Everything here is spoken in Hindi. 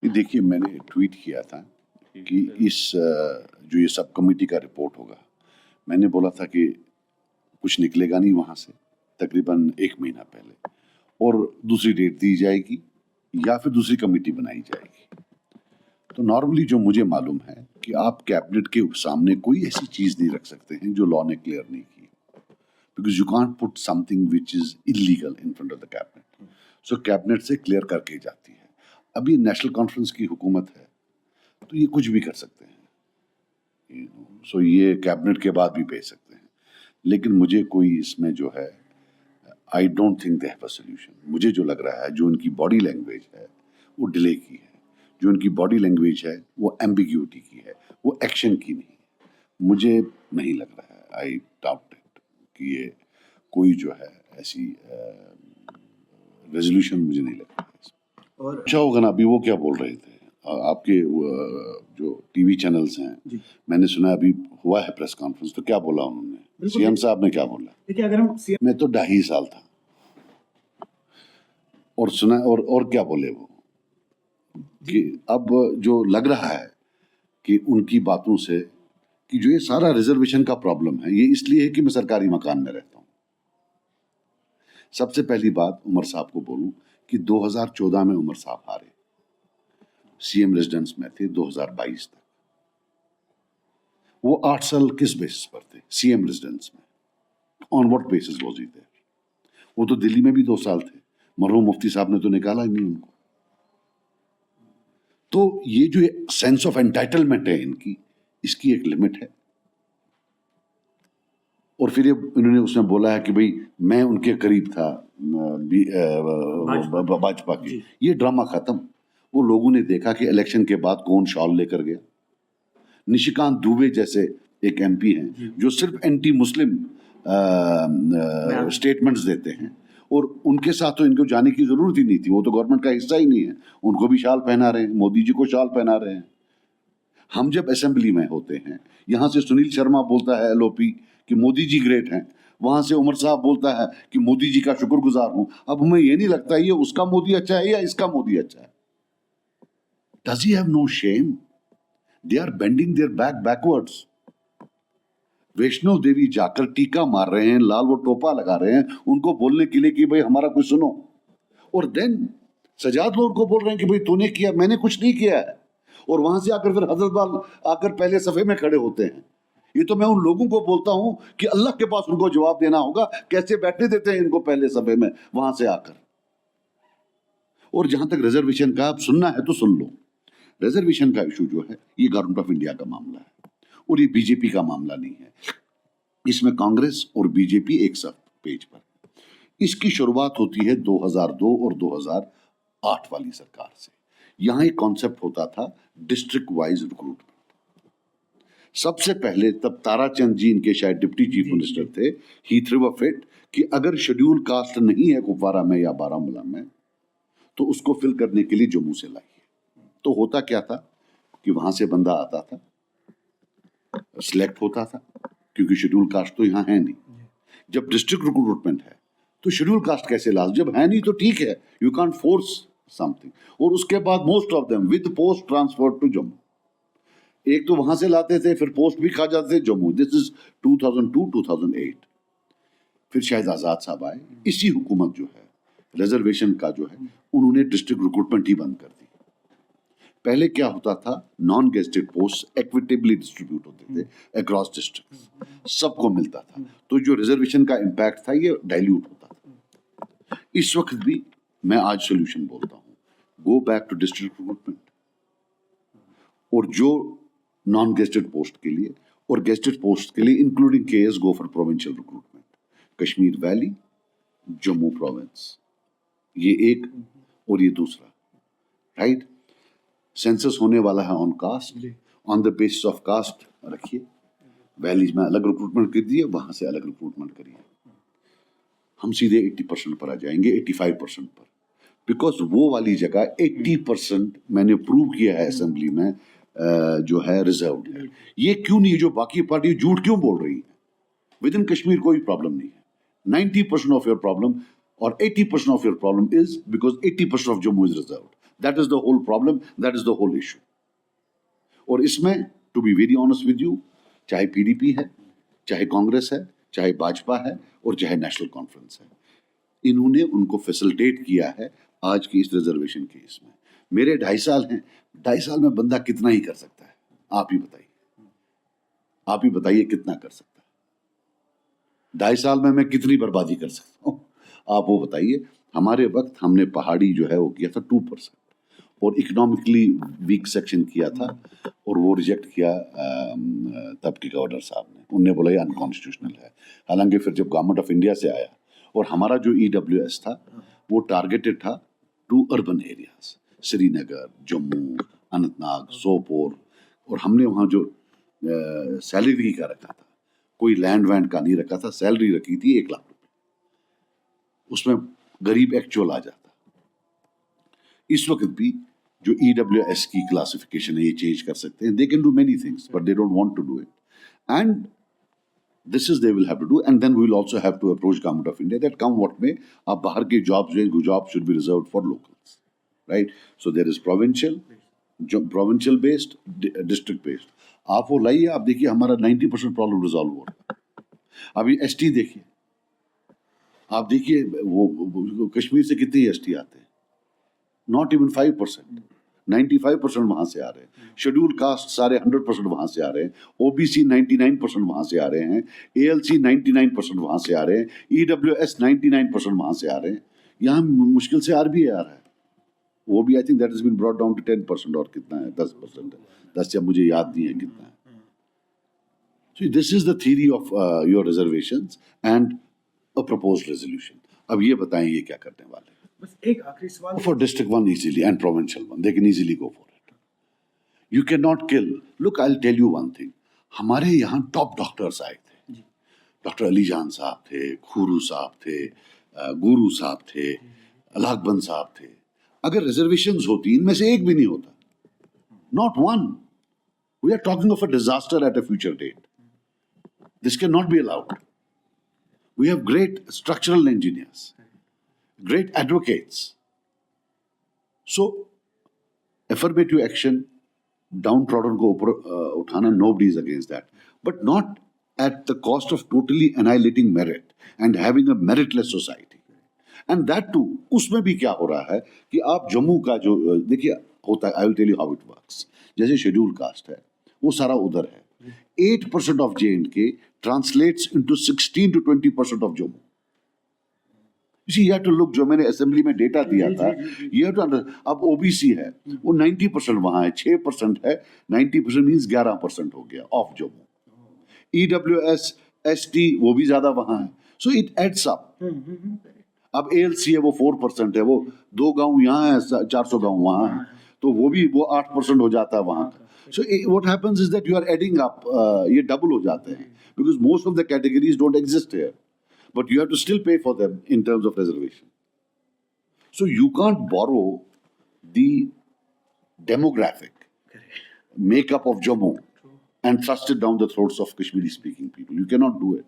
ये देखिए, मैंने ट्वीट किया था कि इस जो ये सब कमेटी का रिपोर्ट होगा, मैंने बोला था कि कुछ निकलेगा नहीं वहाँ से तकरीबन 1 महीना पहले, और दूसरी डेट दी जाएगी या फिर दूसरी कमेटी बनाई जाएगी। तो नॉर्मली जो मुझे मालूम है कि आप कैबिनेट के सामने कोई ऐसी चीज़ नहीं रख सकते हैं जो लॉ ने क्लियर नहीं की, because you can't put something which is illegal in front of the cabinet. So cabinet से क्लियर करके जाती है। अभी नेशनल कॉन्फ्रेंस की हुकूमत है तो ये कुछ भी कर सकते हैं, सो ये कैबिनेट के बाद भी भेज सकते हैं, लेकिन मुझे कोई इसमें जो है I don't think they have a solution. मुझे जो लग रहा है, जो उनकी बॉडी लैंग्वेज है वो डिले की है, जो उनकी बॉडी लैंग्वेज है वो एम्बिग्यूटी की है, वो एक्शन की नहीं है। मुझे नहीं लग रहा है, आई डाउट इट, कि ये कोई जो है ऐसी रेजोल्यूशन मुझे नहीं लग रहा है। और अच्छा होगा ना, अभी वो क्या बोल रहे थे आपके जो टीवी चैनल्स हैं, मैंने सुना अभी हुआ है प्रेस कॉन्फ्रेंस, तो क्या बोला उन्होंने? सीएम साहब ने क्या बोला? देखिए, अगर हम मैं तो 2.5 साल था और सुना, और क्या बोले वो, कि अब जो लग रहा है कि उनकी बातों से कि जो ये सारा रिजर्वेशन का प्रॉब्लम है, ये इसलिए है कि मैं सरकारी मकान में रहता हूँ। सबसे पहली बात उमर साहब को बोलूं कि 2014 में उमर साहब हारे, सीएम रेजिडेंस में थे 2022 तक। वो 8 साल किस बेसिस पर थे सीएम रेजिडेंस में? On what basis was he there? वो तो दिल्ली में भी 2 साल थे, मरहूम मुफ्ती साहब ने तो निकाला ही नहीं उनको। तो ये जो सेंस ऑफ एंटाइटलमेंट है इनकी, इसकी एक लिमिट है। और फिर इन्होंने उसमें बोला है कि भाई मैं उनके करीब था भाजपा के। ये ड्रामा खत्म। वो लोगों ने देखा कि इलेक्शन के बाद कौन शॉल लेकर गया। निशिकांत दुबे जैसे एक एमपी हैं जो सिर्फ एंटी मुस्लिम स्टेटमेंट्स देते हैं, और उनके साथ तो इनको जाने की जरूरत ही नहीं थी, वो तो गवर्नमेंट का हिस्सा ही नहीं है। उनको भी शाल पहना रहे हैं, मोदी जी को शाल पहना रहे हैं। हम जब असेंबली में होते हैं, यहाँ से सुनील शर्मा बोलता है एलओपी कि मोदी जी ग्रेट हैं, वहां से उमर साहब बोलता है कि मोदी जी का शुक्रगुजार हूं। अब हमें ये नहीं लगता ये उसका मोदी अच्छा है या इसका मोदी अच्छा है? Does he have no shame? They are bending their back backwards. Vaishno Devi जाकर टीका मार रहे हैं, लाल वो टोपा लगा रहे हैं उनको बोलने के लिए कि भाई हमारा कुछ सुनो, और देन सजाद लोग को बोल रहे हैं कि भाई तूने किया, मैंने कुछ नहीं किया है। और वहां से आकर फिर हजरतबाल आकर पहले सफे में खड़े होते हैं। ये तो मैं उन लोगों को बोलता हूं कि अल्लाह के पास उनको जवाब देना होगा, कैसे बैठने देते हैं इनको पहले सफे में वहां से आकर। और जहां तक रिजर्वेशन का आप सुनना है तो सुन लो। रिजर्वेशन का इशू जो है ये गवर्नमेंट ऑफ इंडिया का मामला है और ये बीजेपी का मामला नहीं है। इसमें कांग्रेस और बीजेपी एक साथ पेज पर। इसकी शुरुआत होती है 2002 और 2008 वाली सरकार से। यहां एक कॉन्सेप्ट होता था डिस्ट्रिक्ट वाइज रिक्रूटमेंट। सबसे पहले तब ताराचंद जी इनके शायद डिप्टी चीफ मिनिस्टर थे, ही थ्रू अ फिट कि अगर शेड्यूल कास्ट नहीं है कुपवारा में या बारामूला में तो उसको फिल करने के लिए जम्मू से लाइए। तो होता क्या था कि वहां से बंदा आता था, सिलेक्ट होता था, क्योंकि शेड्यूल कास्ट तो यहाँ है नहीं। जब डिस्ट्रिक्ट रिक्रूटमेंट है तो शेड्यूल कास्ट कैसे ला? जब है नहीं तो ठीक है, यू कांट फोर्स समथिंग। और उसके बाद most of them with post transfer to Jammu. एक तो वहां से लाते थे, फिर पोस्ट भी खा जाते थे जम्मू। This is 2002-2008। फिर शायद आजाद साहब आए, इसी हुकूमत जो है रिजर्वेशन का जो है उन्होंने डिस्ट्रिक्ट रिक्रूटमेंट ही बंद कर दी। पहले क्या होता था, non gazetted post equitably distribute होते थे अक्रॉस डिस्ट्रिक्ट्स, सबको मिलता था। तो जो रिजर्वेशन का इम्पैक्ट था ये डाइल्यूट होता था। इस वक्त भी मैं आज सोल्यूशन बोलता हूँ, go back to district recruitment. और जो नॉन गेस्टेड पोस्ट के लिए और गेस्टेड पोस्ट के लिए including KS, go for provincial recruitment. Kashmir valley, Jammu province, ये एक और ये दूसरा, राइट। सेंसस होने वाला है on caste, on the basis of caste रखिए। वैलीज में अलग रिक्रूटमेंट कर दिए, वहां से अलग रिक्रूटमेंट करिए। हम सीधे 80% पर आ जाएंगे, 85% पर, बिकॉज वो वाली जगह 80% मैंने प्रूव किया है असेंबली में जो है रिजर्व्ड है। ये क्यों नहीं है? जो बाकी पार्टी झूठ क्यों बोल रही है? विद इन कश्मीर कोई प्रॉब्लम नहीं है। 90% ऑफ योर प्रॉब्लम और 80% of your problem is because 80% of Jammu is reserved. That is the whole problem, that is the whole issue. और इसमें to be very honest with you, चाहे पीडीपी है, चाहे कांग्रेस है, चाहे भाजपा है और चाहे नेशनल कॉन्फ्रेंस है, इन्होंने उनको फैसिलिटेट किया है आज की इस रिजर्वेशन केस में। मेरे 2.5 साल हैं, 2.5 साल में बंदा कितना ही कर सकता है? आप ही बताइए, आप ही बताइए कितना कर सकता है? 2.5 साल में मैं कितनी बर्बादी कर सकता हूँ? आप वो बताइए। हमारे वक्त हमने पहाड़ी जो है वो किया था 2% और इकोनॉमिकली वीक सेक्शन किया था और वो रिजेक्ट किया तब के गवर्नर साहब ने। उनने बोला ये अनकॉन्स्टिट्यूशनल है। हालांकि फिर जब गवर्नमेंट ऑफ इंडिया से आया और हमारा जो EWS था वो टारगेटेड था to urban areas, Srinagar, Jammu, Anantnag, Sopore, और हमने वहाँ जो सैलरी का रखा था, कोई लैंड वैंड का नहीं रखा था, सैलरी रखी थी 1 लाख रुपए, उसमें गरीब एक्चुअल आ जाता। इस वक्त भी जो EWS की क्लासिफिकेशन है ये चेंज कर सकते हैं। They can do many things but they don't want to do it, and this is they will have to do, and then we will also have to approach government of India that come what may, आप बाहर के jobs should be reserved for locals, right? So there is provincial based, district based. आप वो लाइए, आप देखिए हमारा 90% प्रॉब्लम रिजॉल्व हो रहा है। अभी ST देखिए, आप देखिए वो कश्मीर से कितने ST आते हैं? नॉट इवन 5%, 95% वहां से आ रहे हैं। शेड्यूल कास्ट सारे 100% वहां से आ रहे हैं। OBC 99% वहां से आ रहे हैं। ALC 99% वहां से आ रहे हैं। EWS 99% वहां से आ रहे हैं। यहाँ मुश्किल से RBA आ रहा है, वो भी I think that has been brought down to 10% और कितना है 10% है, 10 या मुझे याद नहीं है कितना है। So this is the theory of your reservations and a proposed resolution. अब ये बताएं ये क्या करने वाले हैं? बस एक आखिरी सवाल। For district one easily and provincial one, they can easily go for it. You cannot kill. Look, I'll tell you one thing. हमारे यहाँ टॉप डॉक्टर्स आए थे, डॉक्टर अलीजान साहब थे, खुरू साहब थे, गुरु साहब थे, अलाकबंद साहब थे। अगर रिजर्वेशंस होती, इनमें से एक भी नहीं होता, not one. We are talking of a disaster at a future date. This cannot be allowed. We have great structural engineers, great advocates. So, affirmative action, downtrodden को ऊपर उठाना, nobody is against that, but not at the cost of totally annihilating merit and having a meritless society. And that too, उसमें भी क्या हो रहा है कि आप जम्मू का जो देखिए होता है, I will tell you how it works. जैसे शेड्यूल कास्ट है, वो सारा उधर है। 8% of J&K translates into 16 to 20% of Jammu. You see, you have to look, जो मैंने असेंबली में डेटा दिया था, you have to understand. अब OBC है, वो 90% वहाँ है, 6% है, 90% means 11% हो गया ऑफ जम्मू। EWS, ST वो भी ज्यादा वहाँ है, so it adds up. अब ALC है, वो 4% है, वो 2 गांव यहाँ है, 400 गांव वहाँ है, तो वो भी वो 8% हो जाता है वहाँ का। So what happens is that you are adding up, ये double हो जाते हैं, because most of the categories don't exist here, but you have to still pay for them in terms of reservation. So you can't borrow the demographic makeup of Jammu and thrust it down the throats of Kashmiri speaking people. You cannot do it.